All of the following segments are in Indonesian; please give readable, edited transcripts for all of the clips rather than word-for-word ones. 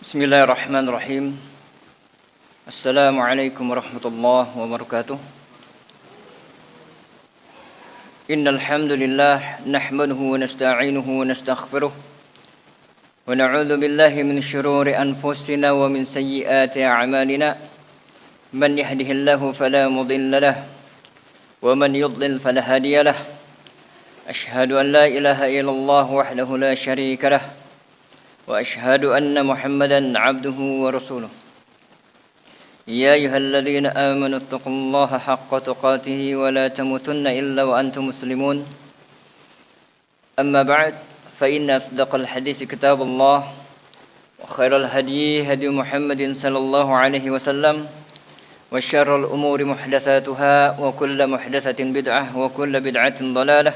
Bismillahirrahmanirrahim. Assalamualaikum warahmatullahi wabarakatuh. Innal hamdalillah nahmaduhu wa nasta'inuhu wa nastaghfiruh wa na'udzu billahi min shururi anfusina wa min sayyiati a'malina. Man yahdihillahu fala mudilla lahu wa man yudlil fala hadiya lahu. Ashhadu an la ilaha illallah wahdahu la syarika lahu wa ashhadu anna Muhammadan 'abduhu wa rasuluh. يا أيها الذين آمنوا اتقوا الله حق تقاته ولا تموتن إلا وأنتم مسلمون. أما بعد فإن أصدق الحديث كتاب الله وخير الهدي هدي محمد صلى الله عليه وسلم وشر الأمور محدثاتها وكل محدثة بدعة وكل بدعة ضلالة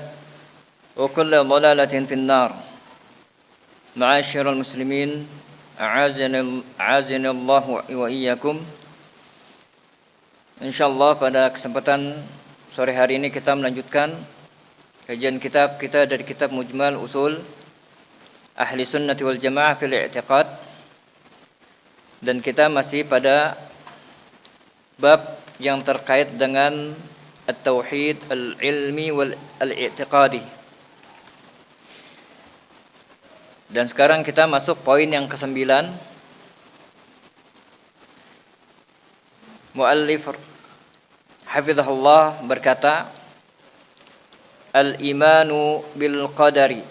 وكل ضلالة في النار. معاشر المسلمين أعاذنا الله وإياكم. InsyaAllah pada kesempatan sore hari ini kita melanjutkan kajian kitab kita dari kitab Mujmal Usul Ahli Sunnati wal Jamaah fil I'tiqad, dan kita masih pada bab yang terkait dengan At-Tauhid Al-Ilmi wal Al-I'tiqadi. Dan sekarang kita masuk poin yang ke-9. Muallif hafizahullah berkata, Al-imanu bil qadari.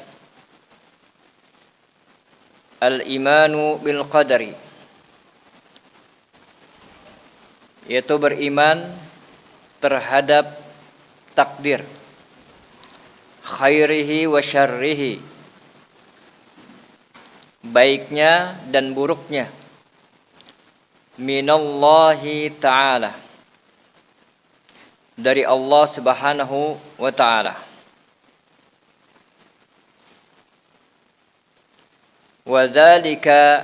Al-imanu bil qadari, yaitu beriman terhadap takdir, khairihi wa syarrihi, baiknya dan buruknya, minallahi ta'ala, dari Allah Subhanahu wa ta'ala. Wa dzalika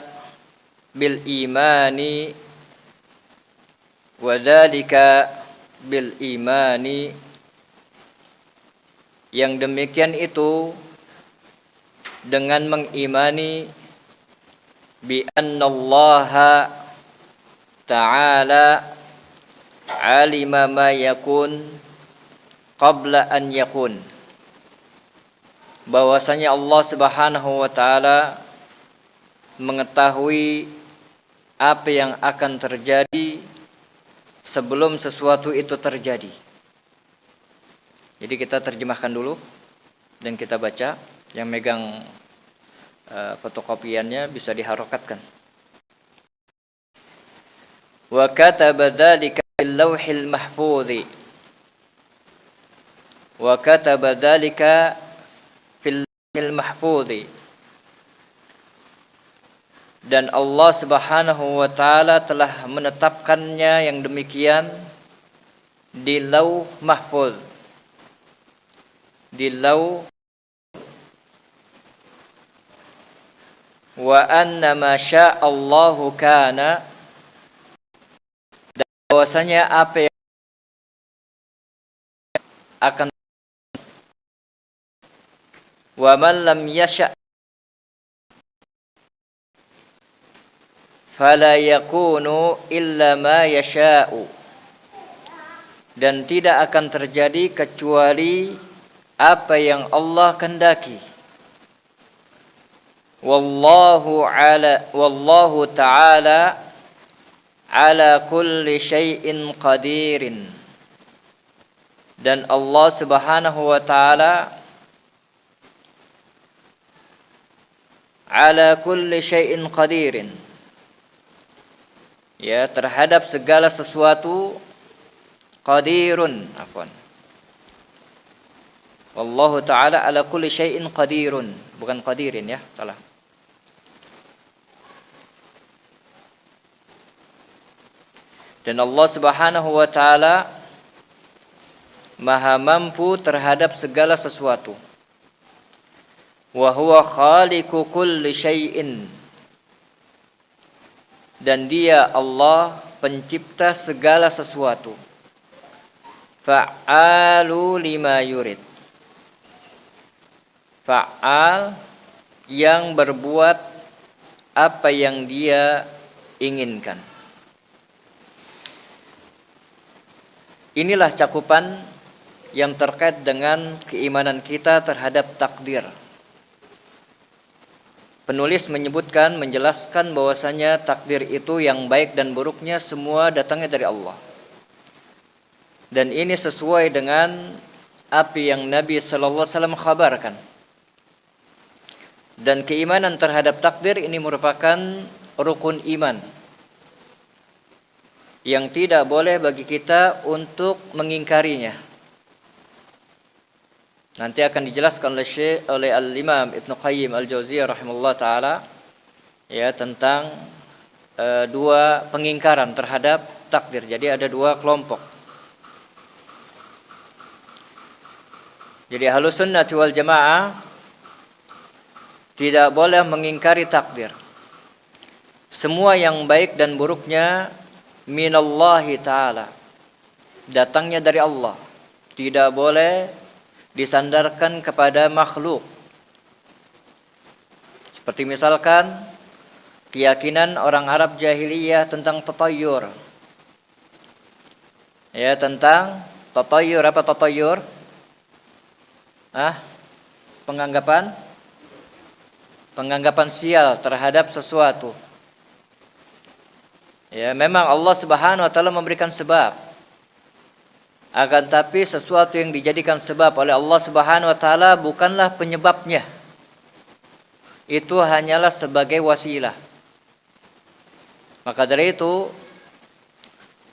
bil imani yang demikian itu dengan mengimani bi annallaha ta'ala alima ma yakun qabla an yakun, bahwasanya Allah Subhanahu wa ta'ala mengetahui apa yang akan terjadi sebelum sesuatu itu terjadi. Jadi kita terjemahkan dulu dan kita baca. Yang megang fotokopiannya bisa diharokatkan. Wa kataba dzalika fil lauhil mahfuz. Wa kataba dzalika fil lauhil mahfuz. Dan Allah Subhanahu wa ta'ala telah menetapkannya yang demikian di lauh mahfuz. Di lauh. Wa anna ma sya'allahu kana, dan bahwasanya apa yang akan, wa man lam yasha' fala yakunu illa ma yasha'u, dan tidak akan terjadi kecuali apa yang Allah kehendaki. Wallahu ta'ala ala kulli syai'in qadirin, dan Allah Subhanahu wa ta'ala ala kulli syai'in qadirin, ya, terhadap segala sesuatu, qadirun, Wallahu ta'ala ala kulli syai'in qadirun, bukan qadirin, ya, salah. Dan Allah Subhanahu wa ta'ala maha mampu terhadap segala sesuatu. Wa huwa khaliqu kulli syai'in, dan dia Allah pencipta segala sesuatu. Fa'alu lima yurid. Fa'al yang berbuat apa yang dia inginkan. Inilah cakupan yang terkait dengan keimanan kita terhadap takdir. Penulis menyebutkan, menjelaskan bahwasanya takdir itu yang baik dan buruknya semua datangnya dari Allah. Dan ini sesuai dengan apa yang Nabi sallallahu alaihi wasallam khabarkan. Dan keimanan terhadap takdir ini merupakan rukun iman yang tidak boleh bagi kita untuk mengingkarinya. Nanti akan dijelaskan oleh Al-Imam Ibn Qayyim Al-Jauziyah rahimahullah ta'ala ya, tentang dua pengingkaran terhadap takdir. Jadi ada dua kelompok. Jadi Ahlus Sunnah wal Jamaah tidak boleh mengingkari takdir. Semua yang baik dan buruknya minallahi ta'ala, datangnya dari Allah. Tidak boleh disandarkan kepada makhluk. Seperti misalkan keyakinan orang Arab jahiliyah tentang tatayyur. Ya, tentang tatayyur. Apa tatayyur? Penganggapan sial terhadap sesuatu. Ya, memang Allah Subhanahu wa taala memberikan sebab. Akan tapi sesuatu yang dijadikan sebab oleh Allah Subhanahu wa taala bukanlah penyebabnya. Itu hanyalah sebagai wasilah. Maka dari itu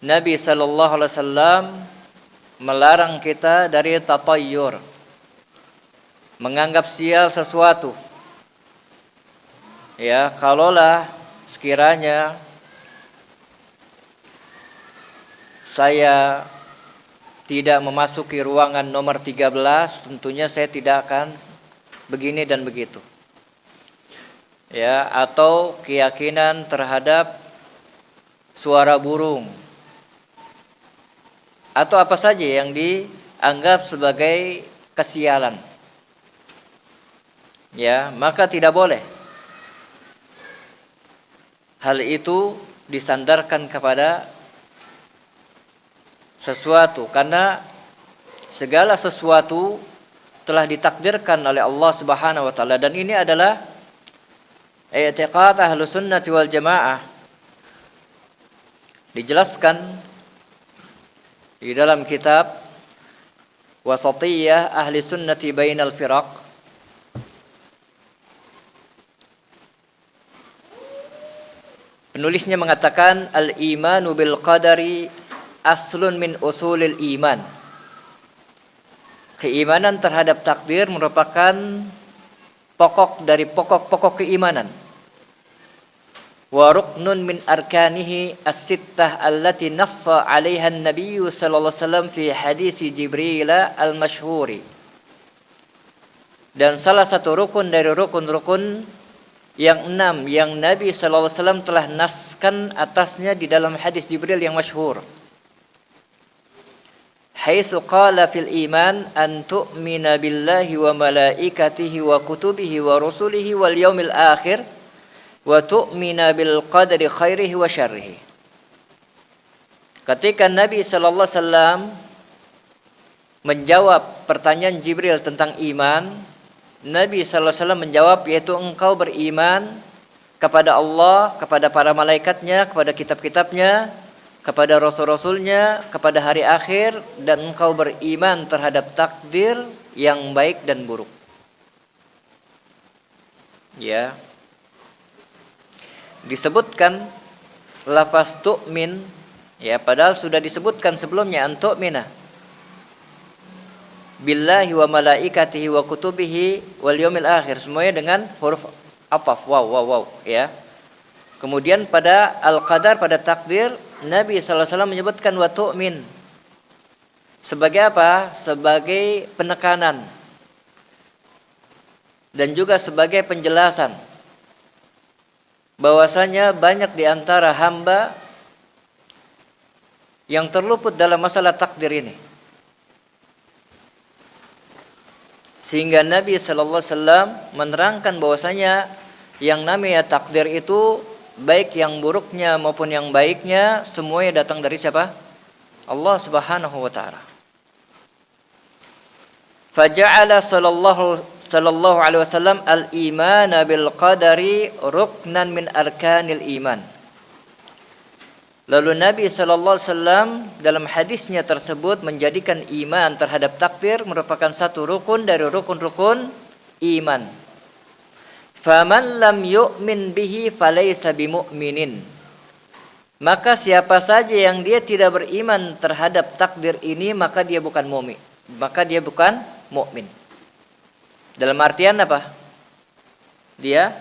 Nabi sallallahu alaihi wasallam melarang kita dari tatayyur, menganggap sial sesuatu. Ya, kalaulah sekiranya saya tidak memasuki ruangan nomor 13, tentunya saya tidak akan begini dan begitu. Ya, atau keyakinan terhadap suara burung. Atau apa saja yang dianggap sebagai kesialan. Ya, maka tidak boleh hal itu disandarkan kepada sesuatu, karena segala sesuatu telah ditakdirkan oleh Allah Subhanahu wa taala, dan ini adalah i'tiqad Ahlus Sunnah wal Jamaah. Dijelaskan di dalam kitab Wasatiyah Ahli Sunnati Bainal Firaq. Penulisnya mengatakan al-imanu bil qadari aslun min usulil iman. Keimanan terhadap takdir merupakan pokok dari pokok-pokok keimanan. Wa ruknun min arkanihi as-sittah allati nassa 'alaiha an-nabiy sallallahu alaihi wasallam fi hadis Jibril al-masyhuri. Dan salah satu rukun dari rukun-rukun yang 6 yang Nabi sallallahu alaihi wasallam telah naskan atasnya di dalam hadis Jibril yang masyhur. Haitsu qala fil iman an tu'mina billahi wa malaikatihi wa kutubihi wa rusulihi wal yaumil akhir wa tu'mina bil qadri khairihi wa syarrihi. Ketika Nabi sallallahu alaihi wasallam menjawab pertanyaan Jibril tentang iman, Nabi sallallahu alaihi wasallam menjawab, yaitu engkau beriman kepada Allah, kepada para malaikatnya, kepada kitab-kitabnya, kepada rasul-rasulnya, kepada hari akhir, dan engkau beriman terhadap takdir yang baik dan buruk. Ya. Disebutkan lafaz tu'min, ya, padahal sudah disebutkan sebelumnya an tu'mina billahi wa malaikatihi wa kutubihi wal yaumil akhir, semuanya dengan huruf ataf, waw, ya. Kemudian pada al-qadar, pada takdir, Nabi sallallahu alaihi wasallam menyebutkan wa tu'min. Sebagai apa? Sebagai penekanan dan juga sebagai penjelasan bahwasanya banyak di antara hamba yang terluput dalam masalah takdir ini. Sehingga Nabi sallallahu alaihi wasallam menerangkan bahwasanya Yang namanya takdir itu baik yang buruknya maupun yang baiknya semuanya datang dari siapa? Allah Subhanahu wa taala. Faja'ala sallallahu alaihi wasallam al-iman bil qadari ruknan min arkanil iman. Lalu Nabi sallallahu alaihi wasallam dalam hadisnya tersebut menjadikan iman terhadap takdir merupakan satu rukun dari rukun-rukun iman. Faman lam yu'min bihi falaysa bimu'minin. Maka siapa saja yang dia tidak beriman terhadap takdir ini maka dia bukan mukmin. Maka dia bukan mukmin. Dalam artian apa? Dia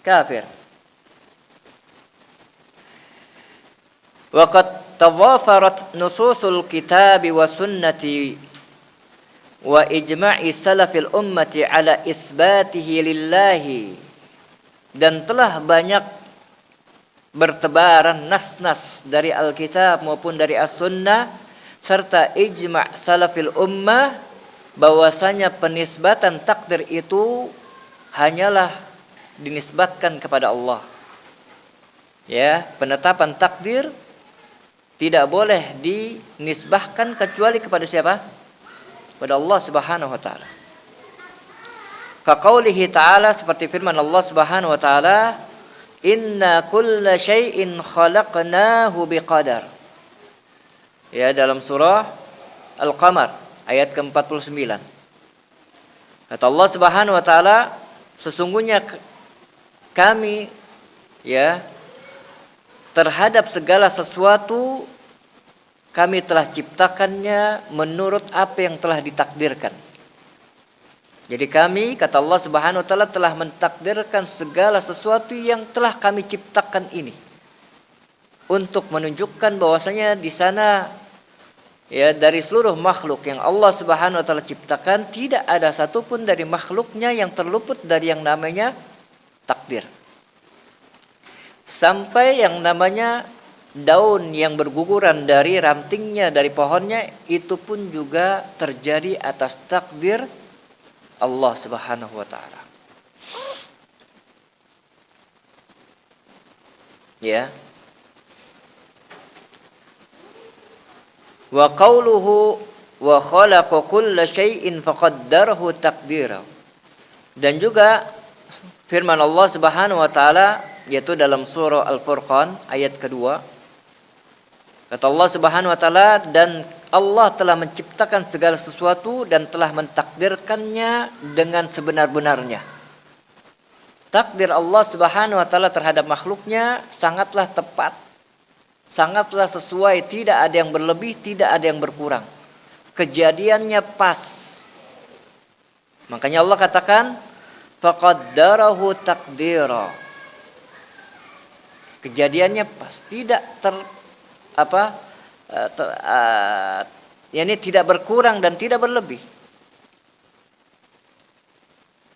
kafir. Wa qad tawafarat nususul kitabi wa sunnati wa ijma'i salafil ummati ala itsbatihi lillahi, dan telah banyak bertebaran nas-nas dari Alkitab maupun dari As-Sunnah serta ijma' salafil ummah bahwasanya penisbatan takdir itu hanyalah dinisbatkan kepada Allah. Ya, penetapan takdir tidak boleh dinisbahkan kecuali kepada siapa? Kepada Allah Subhanahu wa taala. Kaqaulihi ta'ala, seperti firman Allah Subhanahu wa taala, inna kulla syai'in khalaqnahu biqadar. Ya, dalam surah Al-Qamar ayat ke-49. Kata Allah Subhanahu wa taala, sesungguhnya kami ya terhadap segala sesuatu kami telah ciptakannya menurut apa yang telah ditakdirkan. Jadi kami, kata Allah Subhanahu wa taala, telah mentakdirkan segala sesuatu yang telah kami ciptakan ini untuk menunjukkan bahwasanya di sana ya dari seluruh makhluk yang Allah Subhanahu wa taala ciptakan tidak ada satupun dari makhluknya yang terluput dari yang namanya takdir. Sampai yang namanya daun yang berguguran dari rantingnya dari pohonnya itu pun juga terjadi atas takdir Allah Subhanahu wa taala. Ya. Wa qauluhu wa khalaqa kulla syai'in faqaddarahu taqdira. Dan juga firman Allah Subhanahu wa taala yaitu dalam surah Al-Furqan ayat kedua. Kata Allah Subhanahu wa taala, dan Allah telah menciptakan segala sesuatu dan telah mentakdirkannya dengan sebenar-benarnya. Takdir Allah Subhanahu wa taala terhadap makhluknya sangatlah tepat, sangatlah sesuai, tidak ada yang berlebih, tidak ada yang berkurang. Kejadiannya pas. Makanya Allah katakan faqaddarahu taqdira. Kejadiannya pas, tidak yakni tidak berkurang dan tidak berlebih.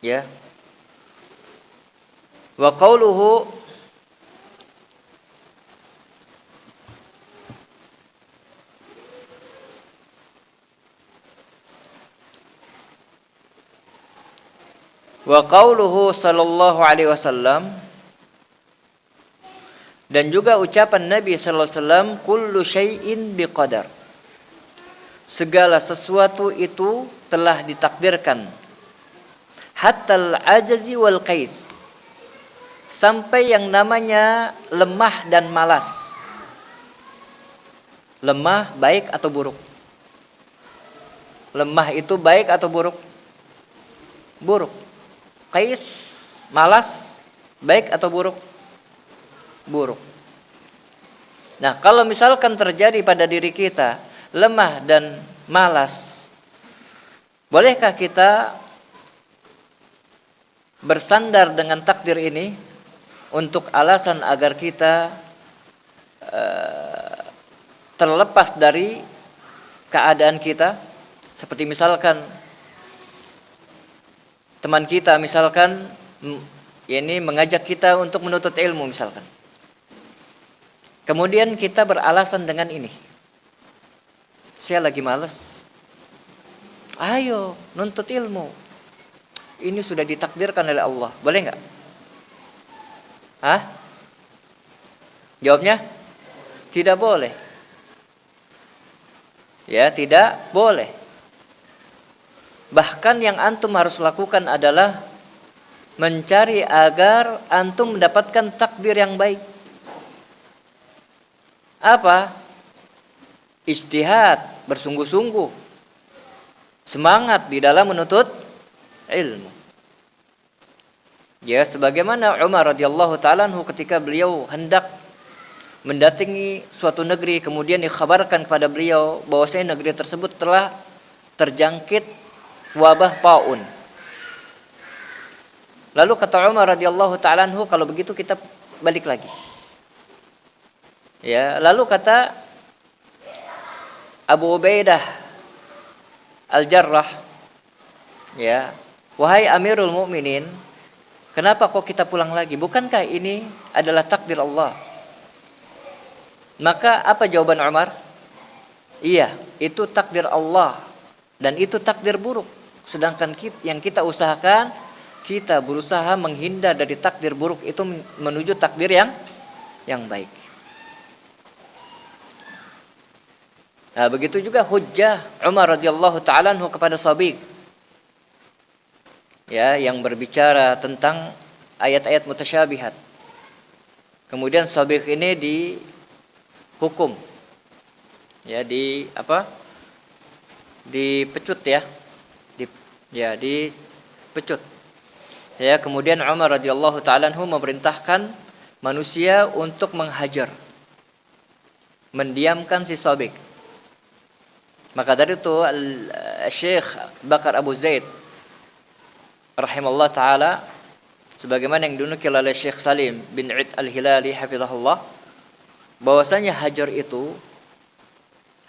Ya. Wa qauluhu sallallahu alaihi wasallam, dan juga ucapan Nabi sallallahu alaihi wasallam, kullu syai'in biqadar. Segala sesuatu itu telah ditakdirkan. Hatta al-ajazi wal qais. Sampai yang namanya lemah dan malas. Lemah baik atau buruk? Lemah itu baik atau buruk? Buruk. Qais, malas, baik atau buruk? Buruk. Nah, kalau misalkan terjadi pada diri kita lemah dan malas, bolehkah kita bersandar dengan takdir ini untuk alasan agar kita terlepas dari keadaan kita? Seperti misalkan teman kita misalkan ini mengajak kita untuk menuntut ilmu misalkan. Kemudian kita beralasan dengan ini. Saya lagi malas. Ayo, nuntut ilmu. Ini sudah ditakdirkan oleh Allah. Boleh enggak? Hah? Jawabnya tidak boleh. Ya, tidak boleh. Bahkan yang antum harus lakukan adalah mencari agar antum mendapatkan takdir yang baik. Apa? Ijtihad, bersungguh-sungguh. Semangat di dalam menuntut ilmu. Ya, sebagaimana Umar radhiyallahu taala anhu ketika beliau hendak mendatangi suatu negeri, kemudian dikhabarkan kepada beliau bahwasanya negeri tersebut telah terjangkit wabah taun. Lalu kata Umar radhiyallahu taala anhu, kalau begitu kita balik lagi. Ya, lalu kata Abu Ubaidah Al-Jarrah, ya, wahai Amirul Mukminin, kenapa kok kita pulang lagi? Bukankah ini adalah takdir Allah? Maka apa jawaban Umar? Iya, itu takdir Allah dan itu takdir buruk. Sedangkan yang kita usahakan, kita berusaha menghindar dari takdir buruk itu menuju takdir yang baik. Nah, begitu juga hujjah Umar radhiyallahu taala anhu kepada Sabiq. Ya, yang berbicara tentang ayat-ayat mutasyabihat. Kemudian Sabiq ini dihukum. Ya, dipecut ya. Dipecut. Ya, kemudian Umar radhiyallahu taala anhu memerintahkan manusia untuk menghajar, mendiamkan si Sabiq. Maka dari itu Syekh Bakar Abu Zaid rahimahullah taala, sebagaimana yang dinukil oleh Syekh Salim bin Id Al-Hilali hafizahullah, bahwasanya hajar itu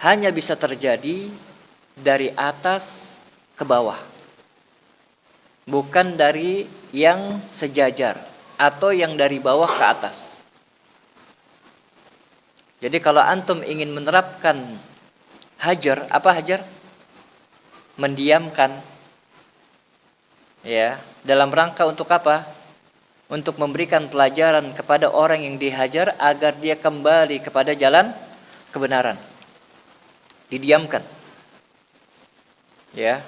hanya bisa terjadi dari atas ke bawah, bukan dari yang sejajar atau yang dari bawah ke atas. Jadi kalau antum ingin menerapkan hajar, apa hajar? Mendiamkan. Ya, dalam rangka untuk apa? Untuk memberikan pelajaran kepada orang yang dihajar agar dia kembali kepada jalan kebenaran. Didiamkan. Ya.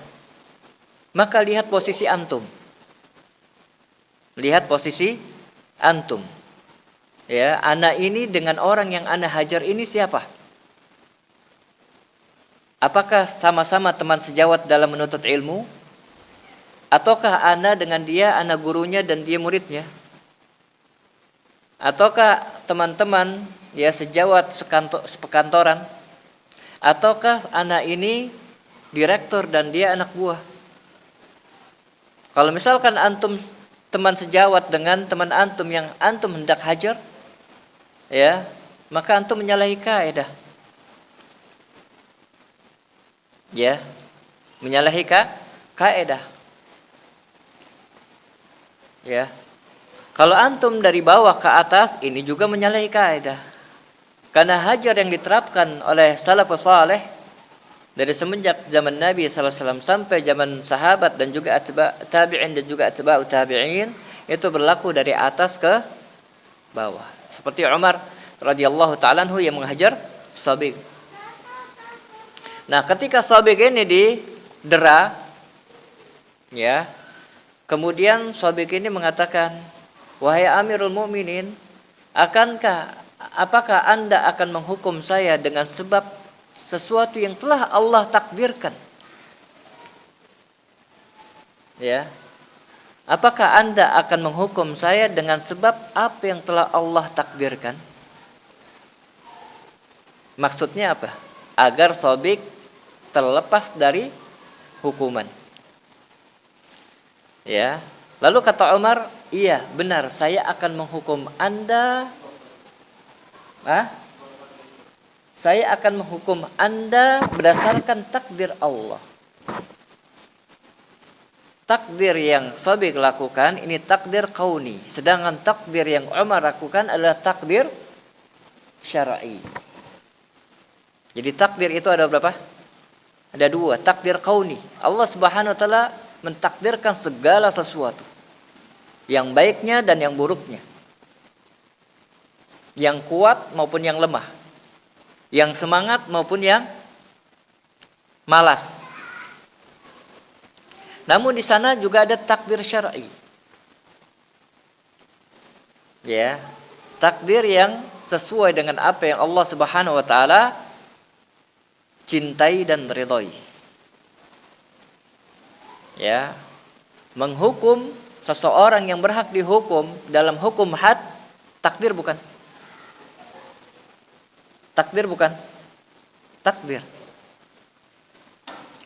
Maka lihat posisi antum. Lihat posisi antum. Ya, ana ini dengan orang yang ana hajar ini siapa? Apakah sama-sama teman sejawat dalam menuntut ilmu? Ataukah ana dengan dia, ana gurunya dan dia muridnya? Ataukah teman-teman ya sejawat sekantoran? Ataukah ana ini direktur dan dia anak buah? Kalau misalkan antum teman sejawat dengan teman antum yang antum hendak hajar, ya, maka antum menyalahi kaidah. Ya, menyalahi kaidah. Ya. Kalau antum dari bawah ke atas, ini juga menyalahi kaidah. Karena hajar yang diterapkan oleh salafus saleh dari semenjak zaman Nabi sallallahu alaihi wasallam sampai zaman sahabat dan juga tabi'in dan juga atba'ut tabi'in, itu berlaku dari atas ke bawah. Seperti Umar radhiyallahu ta'ala anhu yang menghajar Sabiq. Nah, ketika Sabiq ini didera, ya, kemudian Sabiq ini mengatakan, wahai Amirul Mukminin, apakah Anda akan menghukum saya dengan sebab sesuatu yang telah Allah takdirkan? Ya, apakah Anda akan menghukum saya dengan sebab apa yang telah Allah takdirkan? Maksudnya apa? Agar Sabiq terlepas dari hukuman. Ya. Lalu kata Umar, iya benar, saya akan menghukum Anda. Saya akan menghukum Anda berdasarkan takdir Allah. Takdir yang Sabiq lakukan ini takdir kauni, sedangkan takdir yang Umar lakukan adalah takdir syar'i. Jadi takdir itu ada berapa? Ada dua, takdir kauni. Allah Subhanahu wa taala mentakdirkan segala sesuatu, yang baiknya dan yang buruknya. yang kuat maupun yang lemah, yang semangat maupun yang malas. Namun di sana juga ada takdir syar'i. Ya, takdir yang sesuai dengan apa yang Allah Subhanahu wa taala cintai dan ridhoi. Ya, menghukum seseorang yang berhak dihukum dalam hukum had, takdir bukan? Takdir bukan? Takdir.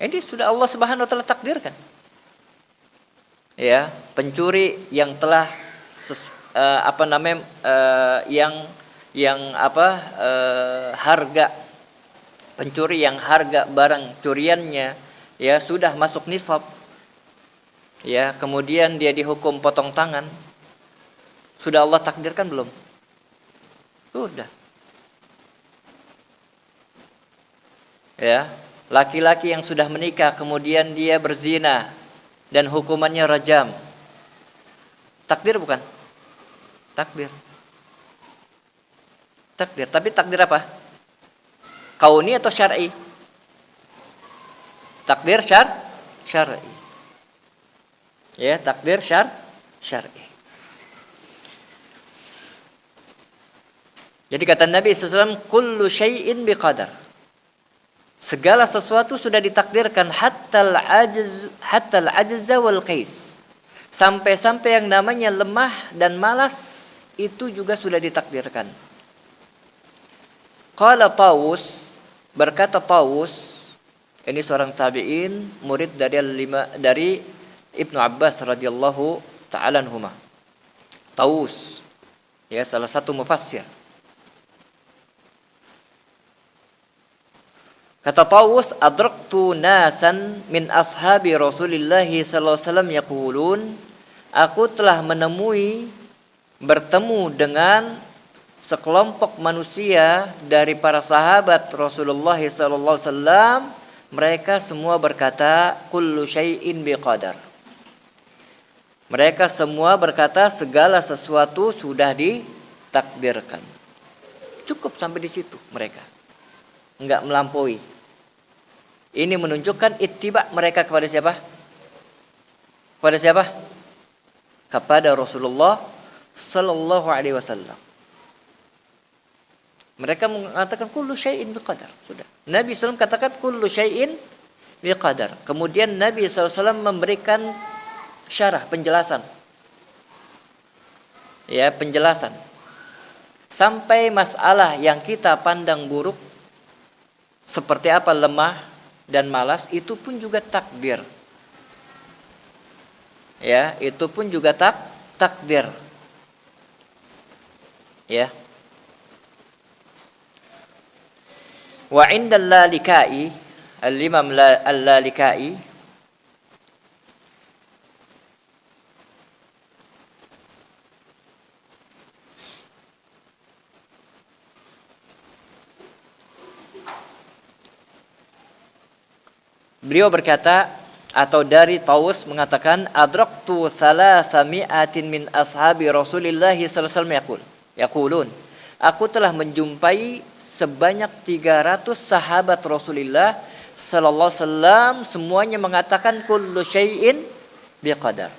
Ini sudah Allah Subhanahu wa taala takdirkan. Ya, pencuri yang telah harga pencuri yang harga barang curiannya ya sudah masuk nisab, ya kemudian dia dihukum potong tangan, sudah Allah takdirkan belum? Sudah. Ya, laki-laki yang sudah menikah kemudian dia berzina dan hukumannya rajam, takdir bukan? Takdir. Takdir. Tapi takdir apa? Kauni atau syar'i? Takdir syar'i. Ya, takdir syar'i. Jadi kata Nabi SAW, kullu syai'in biqadar. Segala sesuatu sudah ditakdirkan hatta al-ajza wal qais. Sampai-sampai yang namanya lemah dan malas itu juga sudah ditakdirkan. Qala Tawus, berkata Tawus, ini seorang tabi'in, murid dari Ibnu Abbas radhiyallahu ta'ala anhuma. Tawus, ya salah satu mufassir. Kata Tawus, adraktu nasan min ashabi Rasulillah sallallahu alaihi wasallam yaqulun, aku telah bertemu dengan sekelompok manusia dari para sahabat Rasulullah sallallahu alaihi wasallam, mereka semua berkata kullu syai'in biqadar. Mereka semua berkata segala sesuatu sudah ditakdirkan. Cukup sampai di situ mereka. Enggak melampaui. Ini menunjukkan ittiba mereka kepada siapa? Kepada siapa? Kepada Rasulullah sallallahu alaihi wasallam. Mereka mengatakan kullu syai'in biqadar. Sudah. Nabi SAW katakan kullu syai'in biqadar. Kemudian Nabi SAW memberikan syarah, penjelasan. Ya, penjelasan. Sampai masalah yang kita pandang buruk seperti apa lemah dan malas itu pun juga takdir. Ya, itu pun juga takdir. Ya. Wa 'inda al-Lalikai, al-Imam al-Lalikai, beliau berkata, atau dari Tawus mengatakan, adraktu salasami'atin min ashabi Rasulillah sallallahu alaihi wasallam yaqulun, aku telah menjumpai sebanyak 300 sahabat Rasulullah sallallahu alaihi wasallam semuanya mengatakan kullu syai'in biqadar.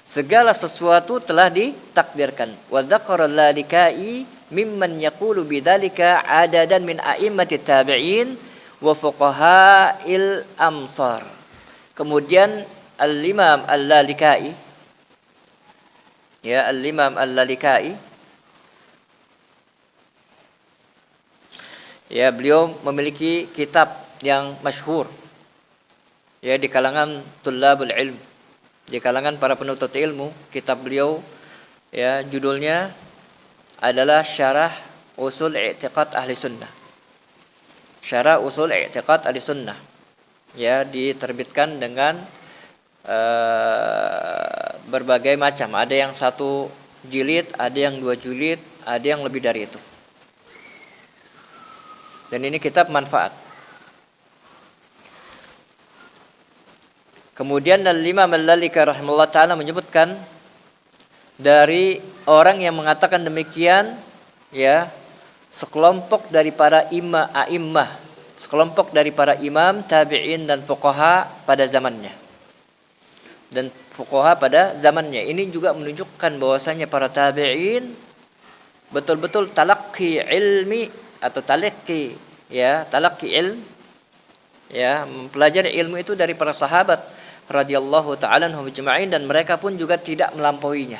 Segala sesuatu telah ditakdirkan. Wa dzakara al-Lalikai mimman yaqulu bidzalika adadan min a'immatit tabi'in wa fuqaha'il amsar. Kemudian Al-Imam Al-Lalikai, ya Al-Imam Al-Lalikai, ya beliau memiliki kitab yang masyhur ya di kalangan tullabul ilm, di kalangan para penuntut ilmu. Kitab beliau ya judulnya adalah Syarah Usul I'tiqad Ahli Sunnah. Syarah Usul I'tiqad Ahli Sunnah. Ya, diterbitkan dengan berbagai macam. Ada yang 1 jilid, ada yang 2 jilid, ada yang lebih dari itu. Dan ini kitab manfaat. Kemudian Al-Imam Al-Lalikai rahimahullah ta'ala menyebutkan dari orang yang mengatakan demikian, ya, sekelompok dari para a'immah, sekelompok dari para imam, tabi'in dan fuqaha pada zamannya. Dan fuqaha pada zamannya. Ini juga menunjukkan bahwasanya para tabi'in betul-betul talaqi ilmi atau talaqi, ya, talaqi ilm, ya, mempelajari ilmu itu dari para sahabat radhiyallahu ta'ala anhum ajma'in, dan mereka pun juga tidak melampauinya.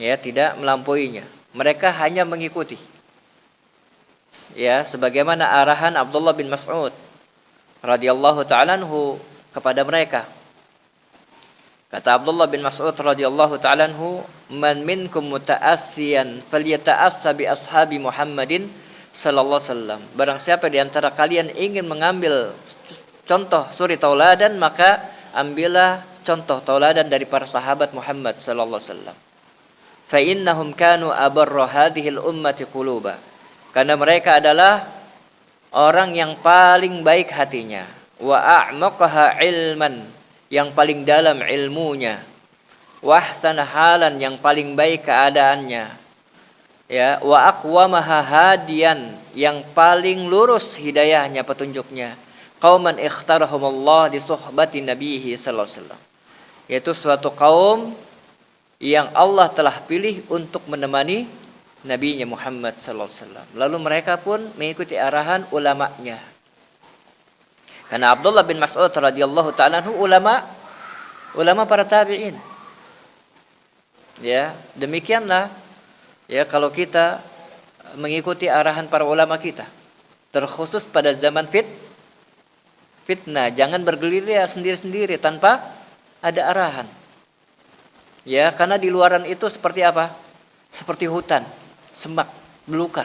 Ya, tidak melampauinya. Mereka hanya mengikuti. Ya, sebagaimana arahan Abdullah bin Mas'ud radhiyallahu ta'ala anhu kepada mereka. Kata Abdullah bin Mas'ud radhiyallahu ta'ala anhu, "Man minkum muta'assiyan falyata'assa bi ashabi Muhammadin sallallahu alaihi wasallam." Barang siapa di antara kalian ingin mengambil contoh suri tauladan, maka ambillah contoh tauladan dari para sahabat Muhammad sallallahu alaihi wasallam. Fa innahum kanu abarra hadhil ummati quluba. Karena mereka adalah orang yang paling baik hatinya, wa a'maqaha ilman, yang paling dalam ilmunya, wa ahsana halan, yang paling baik keadaannya, ya, wa aqwamaha hadiyan, yang paling lurus hidayahnya, petunjuknya, qauman ikhtarahumullah li suhbati nabiyhi sallallahu alaihi wasallam, yaitu suatu kaum yang Allah telah pilih untuk menemani nabinya Muhammad sallallahu alaihi wasallam. Lalu mereka pun mengikuti arahan ulamanya. Karena Abdullah bin Mas'ud radhiyallahu ta'ala anhu ulama para tabi'in. Ya, demikianlah ya kalau kita mengikuti arahan para ulama kita, terkhusus pada zaman fitnah, jangan bergerilya sendiri-sendiri tanpa ada arahan. Ya, karena di luaran itu seperti apa? Seperti hutan, semak, belukar.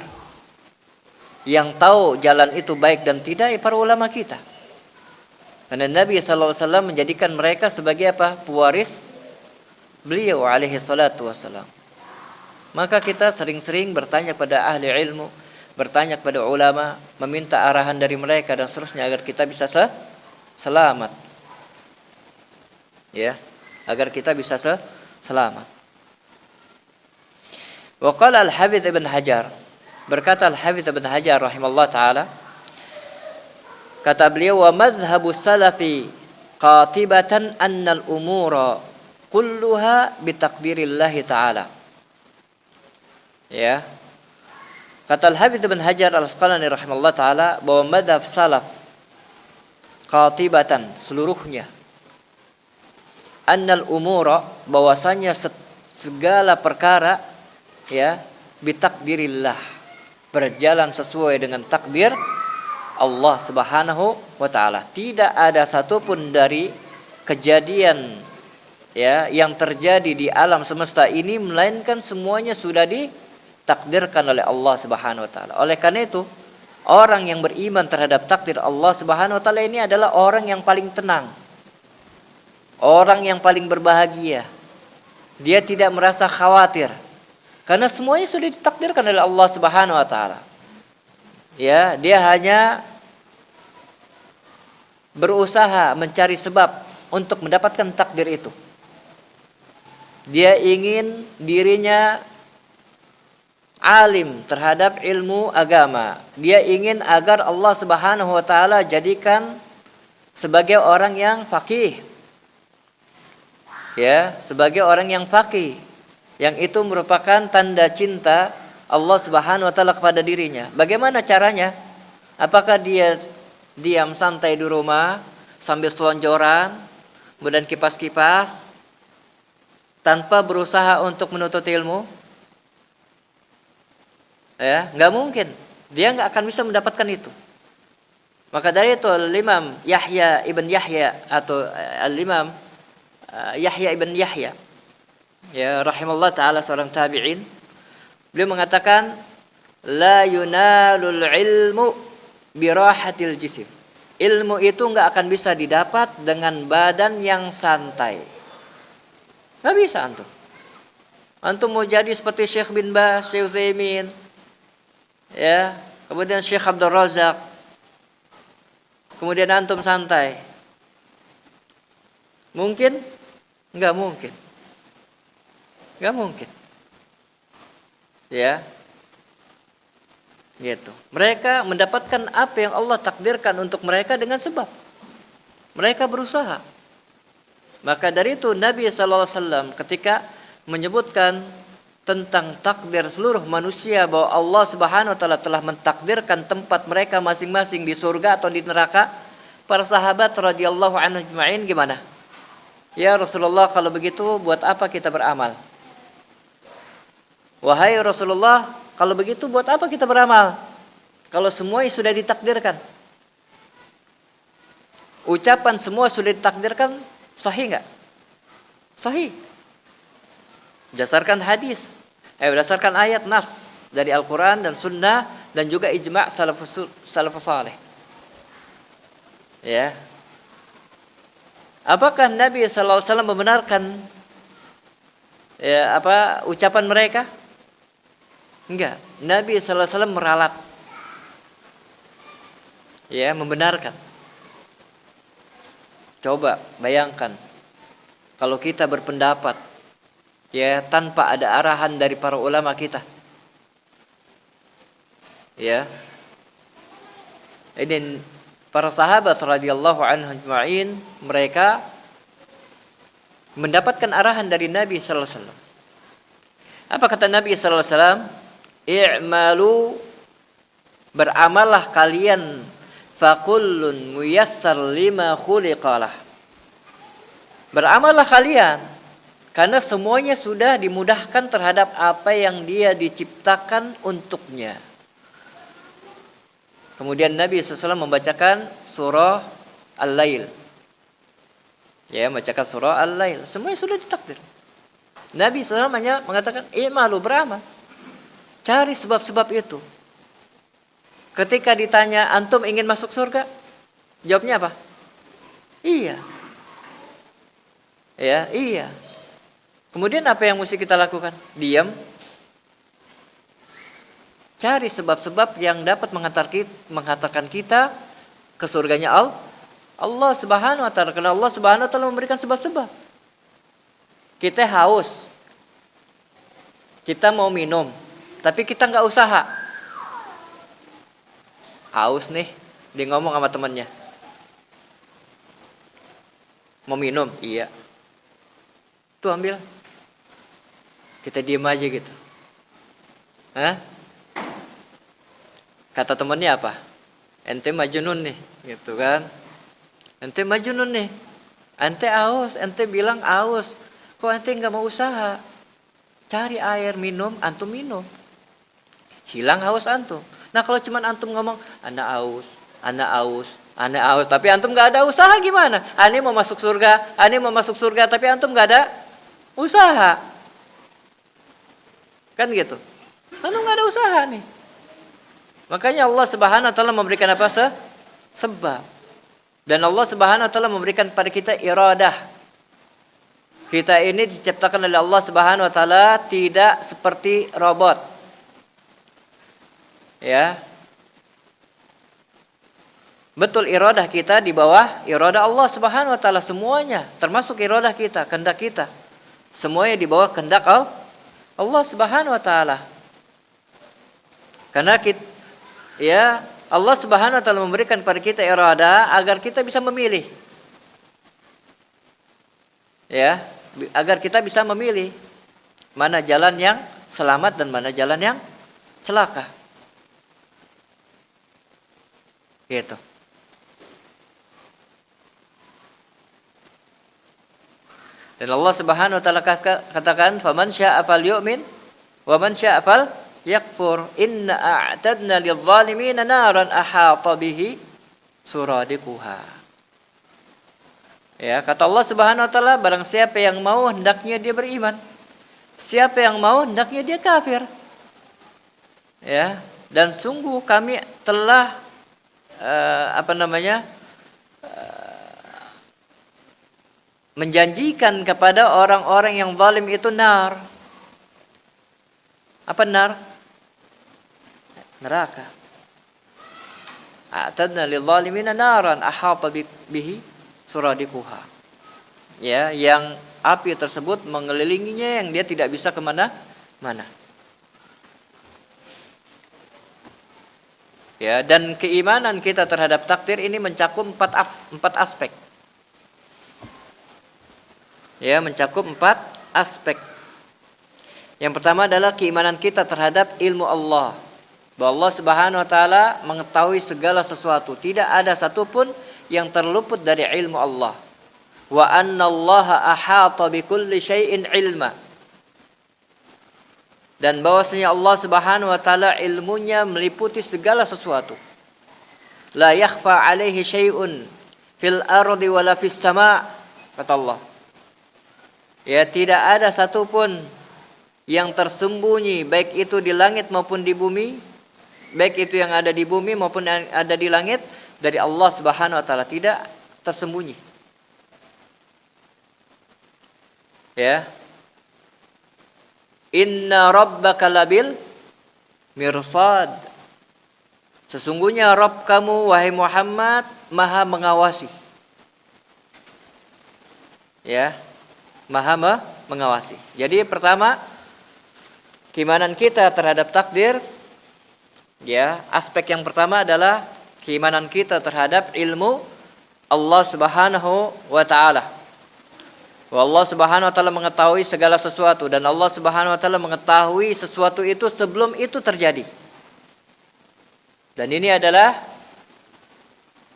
Yang tahu jalan itu baik dan tidak ya para ulama kita. Karena Nabi SAW menjadikan mereka sebagai apa? Pewaris beliau alaihi salatu wassalam. Maka kita sering-sering bertanya pada ahli ilmu, bertanya kepada ulama, meminta arahan dari mereka dan seterusnya agar kita bisa selamat. Ya, agar kita bisa selamat. Wa qala al-Hafidz Ibn Hajar, berkata al-Hafidz Ibn Hajar rahimallahu taala, kata beliau, wa madhhabu salafi qatibatan annal umura kulluha bitaqdirillah ta'ala. Ya. Kata Al-Hafidz Ibn Hajar Al-Asqalani rahimahullah ta'ala, bahwa madhab salaf qatibatan, seluruhnya, annal umura, bahwasanya segala perkara, ya, bitaqdirillah, berjalan sesuai dengan takdir Allah Subhanahu wa taala. Tidak ada satupun dari kejadian, ya, yang terjadi di alam semesta ini melainkan semuanya sudah ditakdirkan oleh Allah Subhanahu wa taala. Oleh karena itu, orang yang beriman terhadap takdir Allah Subhanahu wa taala ini adalah orang yang paling tenang. Orang yang paling berbahagia. Dia tidak merasa khawatir karena semuanya sudah ditakdirkan oleh Allah Subhanahu wa taala. Ya, dia hanya berusaha mencari sebab untuk mendapatkan takdir itu. Dia ingin dirinya alim terhadap ilmu agama. Dia ingin agar Allah Subhanahu wa taala jadikan sebagai orang yang faqih. Ya, sebagai orang yang faqih. Yang itu merupakan tanda cinta Allah Subhanahu wa taala kepada dirinya. Bagaimana caranya? Apakah dia diam santai di rumah sambil selonjoran, kemudian kipas-kipas tanpa berusaha untuk menuntut ilmu? Ya, enggak mungkin. Dia enggak akan bisa mendapatkan itu. Maka dari itu Imam Yahya ibn Yahya atau Al-Imam Yahya ibn Yahya, ya, rahimahullah taala, seorang tabi'in, beliau mengatakan, la yunalul ilmu birahatil jisim. Ilmu itu enggak akan bisa didapat dengan badan yang santai. Enggak bisa antum. Antum mau jadi seperti Syekh bin Baz, Syekh Utsaimin, ya, kemudian Syekh Abdul Razak, kemudian antum santai. Mungkin? Enggak mungkin. Enggak mungkin. Ya, gitu. Mereka mendapatkan apa yang Allah takdirkan untuk mereka dengan sebab mereka berusaha. Maka dari itu Nabi sallallahu alaihi wasallam ketika menyebutkan tentang takdir seluruh manusia bahwa Allah Subhanahu wa taala telah mentakdirkan tempat mereka masing-masing di surga atau di neraka, para sahabat radhiyallahu anhum ajma'in gimana? Ya Rasulullah, kalau begitu buat apa kita beramal? Wahai Rasulullah, kalau begitu buat apa kita beramal? Kalau semua sudah ditakdirkan. Ucapan semua sudah ditakdirkan, sahih enggak? Sahih. Berdasarkan hadis, berdasarkan ayat nas dari Al-Quran dan Sunnah dan juga ijma' salafus saleh. Ya. Apakah Nabi sallallahu alaihi wasallam membenarkan ucapan mereka? Enggak. Nabi sallallahu alaihi wasallam meralat. Ya, membenarkan. Coba bayangkan kalau kita berpendapat ya tanpa ada arahan dari para ulama kita. Ya. Ini para sahabat radhiyallahu anhum ajma'in, mereka mendapatkan arahan dari Nabi sallallahu alaihi wasallam. Apa kata Nabi sallallahu alaihi wasallam? I'malu, beramallah kalian, fakullun muyassar lima khuliqalah. Beramallah kalian karena semuanya sudah dimudahkan terhadap apa yang dia diciptakan untuknya. Kemudian Nabi SAW membacakan surah Al-Lail. Ya, membacakan surah Al-Lail. Semuanya sudah ditakdir. Nabi SAW hanya mengatakan, i'malu, beramal. Cari sebab-sebab itu. Ketika ditanya, antum ingin masuk surga? Jawabnya apa? Iya. Ya, iya. Kemudian apa yang mesti kita lakukan? Diam. Cari sebab-sebab yang dapat menghantarkan kita ke surganya Allah Subhanahu wa taala. Karena Allah Subhanahu wa taala memberikan sebab-sebab. Kita haus. Kita mau minum, tapi kita enggak usaha. Haus nih, dia ngomong sama temannya. Mau minum? Iya. Tuh ambil. Kita diam aja gitu. Hah? Kata temannya apa? Ente majnun nih, gitu kan? Ente majnun nih. Ente aus, ente bilang aus. Kok ente nggak mau usaha? Cari air minum, antum minum. Hilang haus antum. Nah kalau cuman antum ngomong, ana aus, tapi antum nggak ada usaha gimana? Ane mau masuk surga, tapi antum nggak ada usaha. Kan gitu. Antum nggak ada usaha nih. Makanya Allah Subhanahu wa taala memberikan apa? Sebab. Dan Allah Subhanahu wa taala memberikan pada kita iradah. Kita ini diciptakan oleh Allah Subhanahu wa taala tidak seperti robot. Ya. Betul, iradah kita di bawah iradah Allah Subhanahu wa taala semuanya, termasuk iradah kita, kehendak kita. Semuanya di bawah kehendak Allah Subhanahu wa taala. Karena kita, ya, Allah Subhanahu wa taala memberikan pada kita iradah agar kita bisa memilih. Ya, agar kita bisa memilih mana jalan yang selamat dan mana jalan yang celaka. Gitu. Dan Allah Subhanahu wa taala katakan, "Faman syaa'a falyu'min wa man syaa'a falyakfur. Inna a'tadna lidh-dhalimina naran ahata bihi suradiquha." Ya, kata Allah Subhanahu wa taala, barang siapa yang mau hendaknya dia beriman. Siapa yang mau hendaknya dia kafir. Ya, dan sungguh kami telah menjanjikan kepada orang-orang yang zalim itu nar. Apa nar? Neraka. A'tadna lidh-dhalimina naran ahata bihi suradiquha. Ya, yang api tersebut mengelilinginya yang dia tidak bisa kemana-mana. Ya, dan keimanan kita terhadap takdir ini mencakup empat aspek. Ya, mencakup 4 aspek. Yang pertama adalah keimanan kita terhadap ilmu Allah. Bahwa Allah Subhanahu wa taala mengetahui segala sesuatu. Tidak ada satupun yang terluput dari ilmu Allah. Wa annallaha ahata bikulli syai'in ilma. Dan bahwasanya Allah Subhanahu wa taala ilmunya meliputi segala sesuatu. La yakhfa 'alaihi syai'un fil ardi wala fis sama', kata Allah. Ya, tidak ada satupun yang tersembunyi, baik itu di langit maupun di bumi, baik itu yang ada di bumi maupun yang ada di langit, dari Allah Subhanahu wa taala, tidak tersembunyi. Ya. Inna rabbaka labil mirsad. Sesungguhnya Rabb kamu wahai Muhammad Maha mengawasi. Ya, Maha mengawasi. Jadi pertama, keimanan kita terhadap takdir, ya, aspek yang pertama adalah keimanan kita terhadap ilmu Allah Subhanahu wa taala. Allah Subhanahu wa taala mengetahui segala sesuatu, dan Allah Subhanahu wa taala mengetahui sesuatu itu sebelum itu terjadi. Dan ini adalah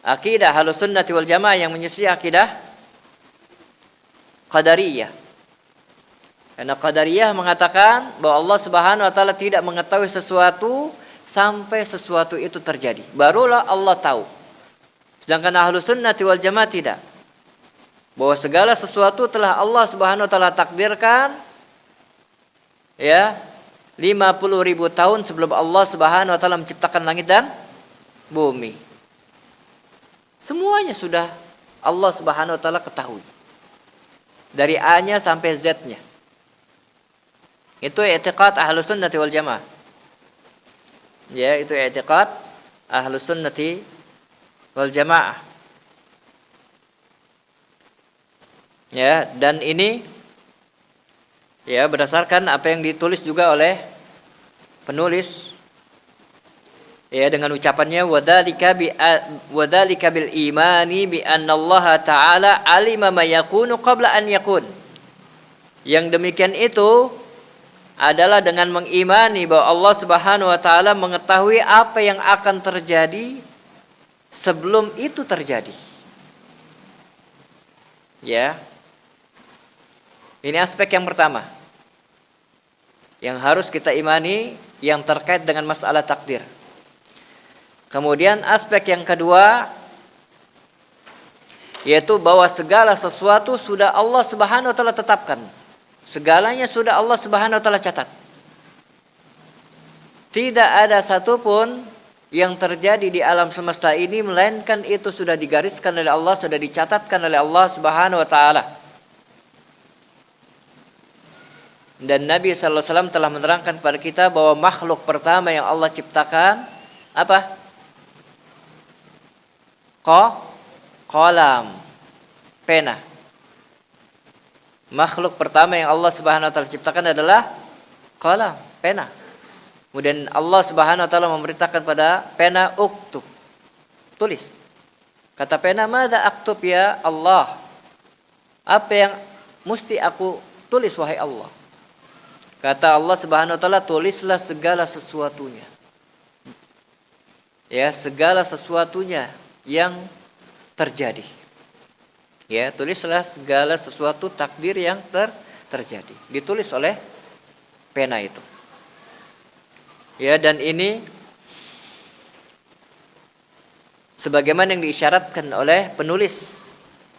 akidah Ahlussunnah wal Jamaah yang menyelisih akidah Qadariyah. Karena Qadariyah mengatakan bahwa Allah Subhanahu wa taala tidak mengetahui sesuatu sampai sesuatu itu terjadi. Barulah Allah tahu. Sedangkan Ahlussunnah wal Jamaah tidak. Bahwa segala sesuatu telah Allah Subhanahu wa taala takdirkan, ya, 50.000 tahun sebelum Allah Subhanahu wa taala menciptakan langit dan bumi. Semuanya sudah Allah Subhanahu wa taala ketahui. Dari A-nya sampai Z-nya. Itu i'tiqad Ahlussunnah wal Jamaah. Ya, itu i'tiqad Ahlussunnah wal Jamaah. Ya, dan ini ya berdasarkan apa yang ditulis juga oleh penulis, ya, dengan ucapannya wadzalika bil imani bi anna Allah taala alima ma yakunu qabla an yakun. Yang demikian itu adalah dengan mengimani bahwa Allah Subhanahu wa taala mengetahui apa yang akan terjadi sebelum itu terjadi. Ya. Ini aspek yang pertama yang harus kita imani, yang terkait dengan masalah takdir. Kemudian aspek yang kedua, yaitu bahwa segala sesuatu sudah Allah Subhanahu wa taala tetapkan. Segalanya sudah Allah Subhanahu wa taala catat. Tidak ada satupun yang terjadi di alam semesta ini melainkan itu sudah digariskan oleh Allah, sudah dicatatkan oleh Allah Subhanahu wa taala. Dan Nabi sallallahu alaihi wasallam telah menerangkan kepada kita bahwa makhluk pertama yang Allah ciptakan apa? Qalam, pena. Makhluk pertama yang Allah Subhanahu wa taala ciptakan adalah qalam, pena. Kemudian Allah Subhanahu wa taala memerintahkan pada pena, uktub, tulis. Kata pena, "Madza aktub ya Allah?" Apa yang mesti aku tulis wahai Allah? Kata Allah Subhanahu wa taala, tulislah segala sesuatunya. Ya, segala sesuatunya yang terjadi. Ya, tulislah segala sesuatu takdir yang terjadi. Ditulis oleh pena itu. Ya, dan ini sebagaimana yang diisyaratkan oleh penulis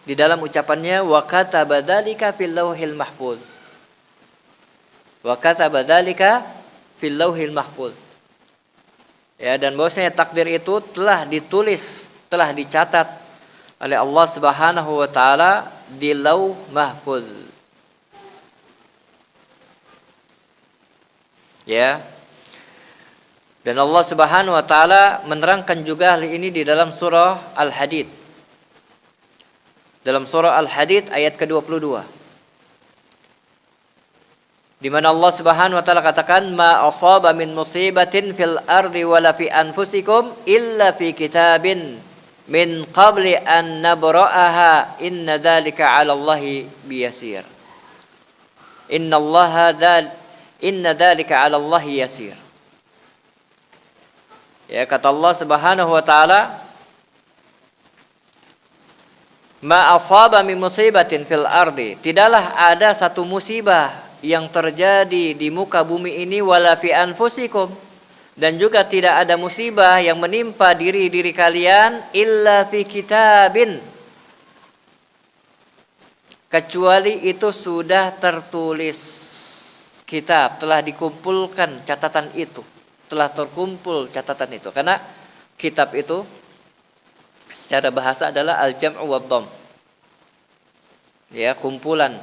di dalam ucapannya, wa kataba dzalika fil lauhil mahfuz. Wa kataba dzalika fil lauhil mahfuz. Ya, dan bahwasanya takdir itu telah ditulis, telah dicatat oleh Allah Subhanahu wa taala di Lauh Mahfuz. Ya. Dan Allah Subhanahu wa taala menerangkan juga hal ini di dalam surah Al-Hadid. Dalam surah Al-Hadid ayat ke-22. Di mana Allah Subhanahu wa taala katakan ma asaba min musibatin fil ardi wala fi anfusikum illa fi kitabin min qabli an nabra'aha inna dzalika 'ala Allahi biyasir. Inna dzalika 'ala Allahi yasir. Ya, kata Allah Subhanahu wa taala, ma asaba min musibatin fil ardi, tidaklah ada satu musibah yang terjadi di muka bumi ini wala fi anfusikum, dan juga tidak ada musibah yang menimpa diri-diri kalian illa fi kitabin, kecuali itu sudah tertulis. Kitab, telah dikumpulkan catatan itu, telah terkumpul catatan itu. Karena kitab itu secara bahasa adalah al-jam'u wad-dhamm. Ya, kumpulan.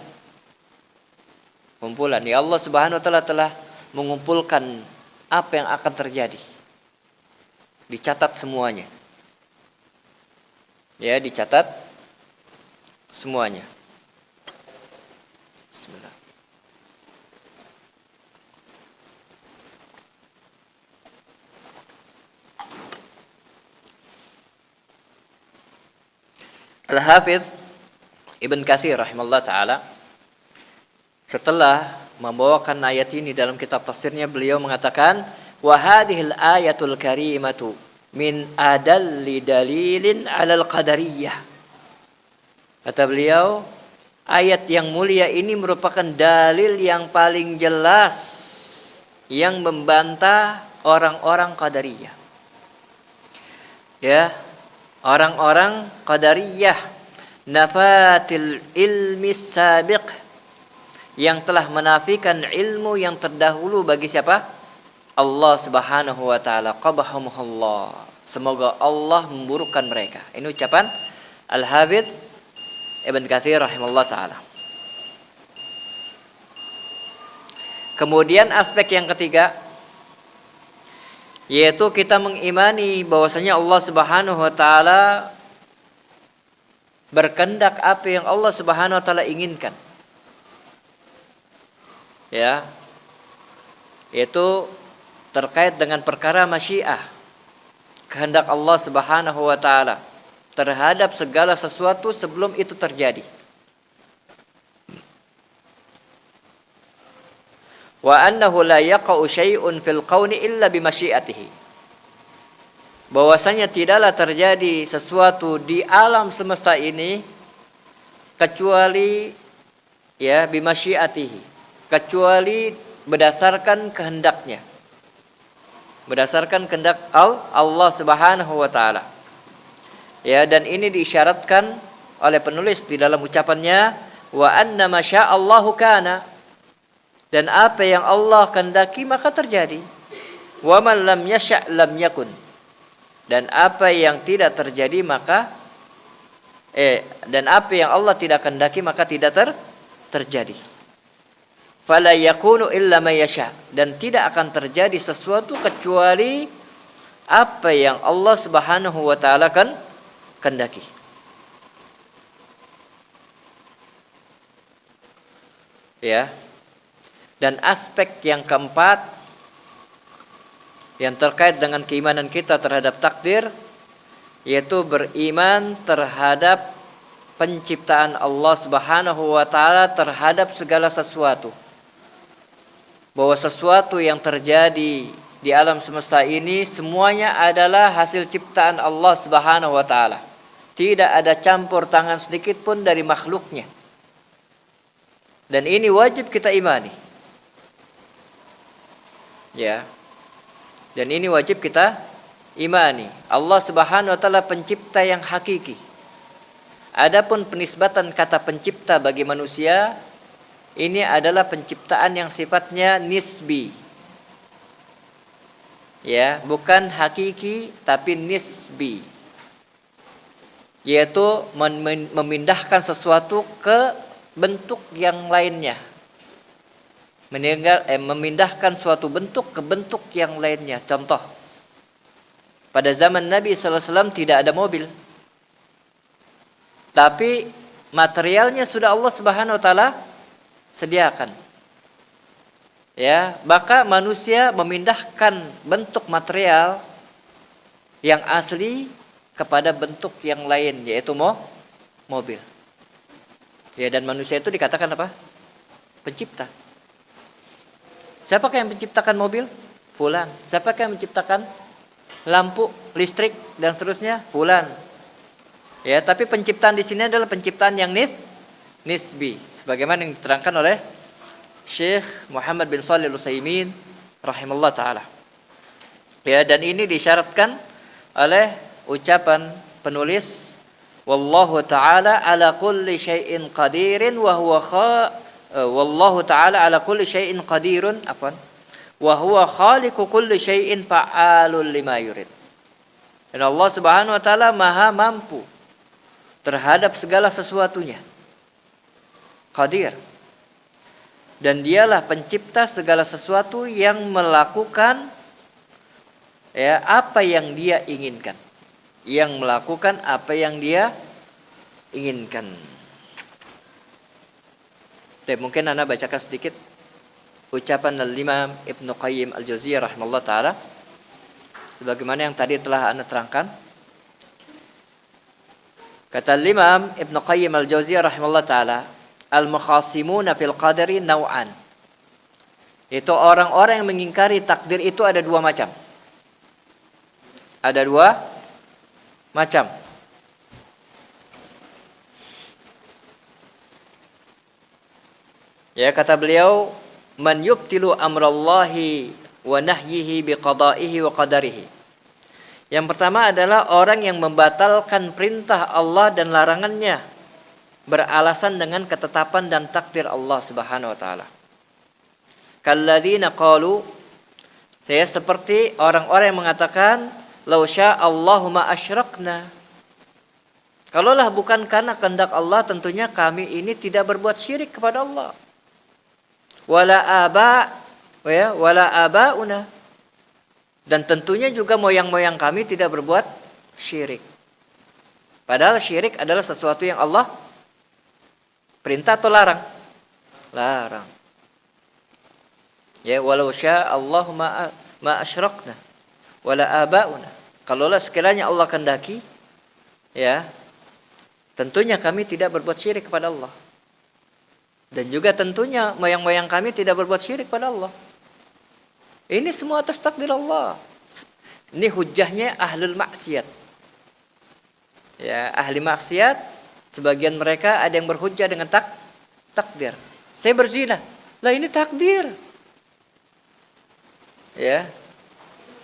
Ya, Allah Subhanahu wa taala telah mengumpulkan apa yang akan terjadi. Dicatat semuanya. Ya, dicatat semuanya. Bismillah. Al-Hafidz Ibn Katsir rahimahullah ta'ala setelah membawakan ayat ini dalam kitab tafsirnya, beliau mengatakan wa hadhil ayatul karimatu min adalli dalilin 'alal qadariyah. Kata beliau, ayat yang mulia ini merupakan dalil yang paling jelas yang membantah orang-orang qadariyah. Ya, orang-orang qadariyah nafatil ilmi sabiq, yang telah menafikan ilmu yang terdahulu bagi siapa? Allah Subhanahu wa taala. Qabahumullah. Semoga Allah memburukkan mereka. Ini ucapan Al-Hafidz Ibn Katsir rahimahullah taala. Kemudian aspek yang ketiga, yaitu kita mengimani bahwasanya Allah Subhanahu wa taala berkehendak apa yang Allah Subhanahu wa taala inginkan. Ya, yaitu terkait dengan perkara masyiah, kehendak Allah Subhanahu wa taala terhadap segala sesuatu sebelum itu terjadi. Wa annahu la yaqa'u syai'un fil kauni illa bi masyiatihi. Bahwasanya tidaklah terjadi sesuatu di alam semesta ini kecuali ya bi masyiatihi, kecuali berdasarkan kehendaknya, berdasarkan kehendak Allah Subhanahu wa taala. Ya, dan ini diisyaratkan oleh penulis di dalam ucapannya wa anna ma sya'allahu kana, dan apa yang Allah kehendaki maka terjadi. Wa man lam yasha' lam yakun, dan apa yang tidak terjadi maka dan apa yang Allah tidak kehendaki maka tidak terjadi. Fala yakunu illa ma yasha, dan tidak akan terjadi sesuatu kecuali apa yang Allah Subhanahu wa taala kehendaki. Ya. Dan aspek yang keempat yang terkait dengan keimanan kita terhadap takdir, yaitu beriman terhadap penciptaan Allah Subhanahu wa taala terhadap segala sesuatu. Bahwa sesuatu yang terjadi di alam semesta ini semuanya adalah hasil ciptaan Allah Subhanahu wa taala. Tidak ada campur tangan sedikit pun dari makhluknya. Dan ini wajib kita imani. Ya. Dan ini wajib kita imani. Allah Subhanahu wa taala pencipta yang hakiki. Adapun penisbatan kata pencipta bagi manusia, ini adalah penciptaan yang sifatnya nisbi. Ya, bukan hakiki tapi nisbi. Yaitu memindahkan sesuatu ke bentuk yang lainnya. Memindahkan suatu bentuk ke bentuk yang lainnya. Contoh, pada zaman Nabi SAW tidak ada mobil, tapi materialnya sudah Allah Subhanahu wa taala sediakan. ya, maka manusia memindahkan bentuk material yang asli kepada bentuk yang lain, yaitu mobil. Ya, dan manusia itu dikatakan apa? Pencipta. Siapakah yang menciptakan mobil? Fulan. Siapakah yang menciptakan lampu, listrik dan seterusnya? Fulan. Ya, tapi penciptaan di sini adalah penciptaan yang nisbi, sebagaimana yang diterangkan oleh Syekh Muhammad bin Shalih Al-Utsaimin rahimahullah taala. Ya, dan ini disyaratkan oleh ucapan penulis, wallahu taala ala kulli syai'in qadirin wa huwa wallahu taala ala kulli syai'in qadirun wa huwa khaliqu kulli syai'in fa'alul lima yurid. Dan Allah Subhanahu wa taala Maha mampu terhadap segala sesuatunya. Qadir. Dan dialah pencipta segala sesuatu yang melakukan ya apa yang dia inginkan. Yang melakukan apa yang dia inginkan. Oke, mungkin Anda bacakan sedikit ucapan Al-Imam Ibnu Qayyim Al-Jauziyah rahimahullah taala sebagaimana yang tadi telah Anda terangkan. Kata Imam Ibnu Qayyim Al-Jauziyah rahimahullah taala, al-mukhasimuna fil qadari naw'an. Itu orang-orang yang mengingkari takdir itu ada dua macam. Ada dua macam. Ya, kata beliau, man yubtilu amrallahi wa nahyihi biqada'ihi wa qadarihi. Yang pertama adalah orang yang membatalkan perintah Allah dan larangannya beralasan dengan ketetapan dan takdir Allah Subhanahu wa taala. Kalladzina qalu, saya seperti orang-orang yang mengatakan, "Lau sya'allahu ma asyrakna." Kalaulah bukan karena kehendak Allah, tentunya kami ini tidak berbuat syirik kepada Allah. Wala abauna. Dan tentunya juga moyang-moyang kami tidak berbuat syirik. Padahal syirik adalah sesuatu yang Allah perintah atau larang? Larang. Ya, walau sya'allahu ma asyrakna wala abauna. Kalaulah sekiranya Allah kehendaki, ya, tentunya kami tidak berbuat syirik kepada Allah. Dan juga tentunya moyang-moyang kami tidak berbuat syirik pada Allah. Ini semua atas takdir Allah. Ini hujahnya ahlul maksiat. Ya, ahli maksiat, sebagian mereka ada yang berhujjah dengan takdir. Saya berzina. Lah ini takdir. Ya.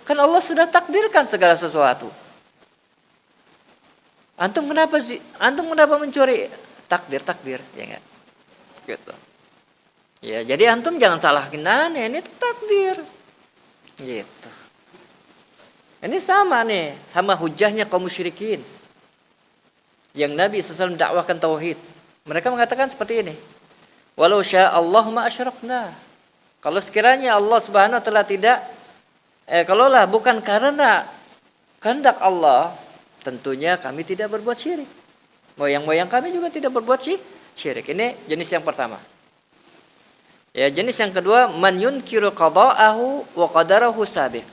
Kan Allah sudah takdirkan segala sesuatu. Antum kenapa mencuri? Takdir, ya enggak? Gitu. Ya, jadi antum jangan salahkan aneh, ini takdir. Gitu. Ini sama nih, sama hujahnya kaum musyrikin. Yang Nabi SAW dakwahkan tauhid. Mereka mengatakan seperti ini. Walau sya'allahu ma asyrakna. Kalau sekiranya Allah Subhanahu wa taala tidak kalaulah bukan karena kehendak Allah, tentunya kami tidak berbuat syirik. Moyang-moyang kami juga tidak berbuat syirik. Ini jenis yang pertama. Ya, jenis yang kedua, man yunkiru qada'ahu wa qadarahu sabiq.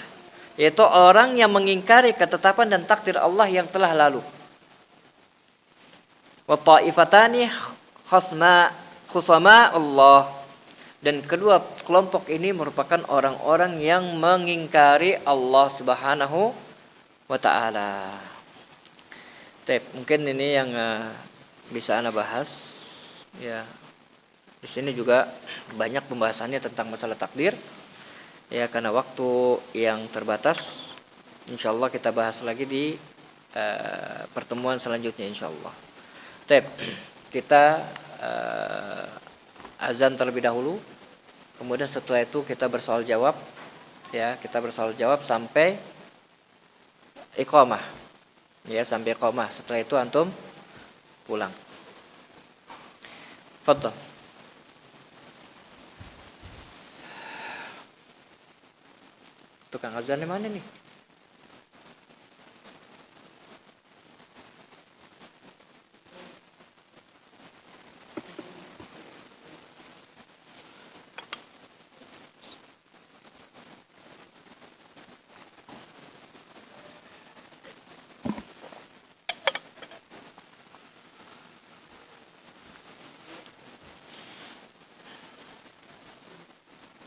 Yaitu orang yang mengingkari ketetapan dan takdir Allah yang telah lalu. Wa ta'ifatani khusama Allah. Dan kedua kelompok ini merupakan orang-orang yang mengingkari Allah Subhanahu wa taala. Mungkin ini yang bisa Anda bahas. Ya. Di sini juga banyak pembahasannya tentang masalah takdir. Ya, karena waktu yang terbatas, insyaallah kita bahas lagi di pertemuan selanjutnya insyaallah. Kita azan terlebih dahulu. Kemudian setelah itu kita bersoal jawab. Ya, kita bersoal jawab sampai iqamah. Ya, sampai iqamah. Setelah itu antum pulang. Fadhal. Tukang azan di mana nih?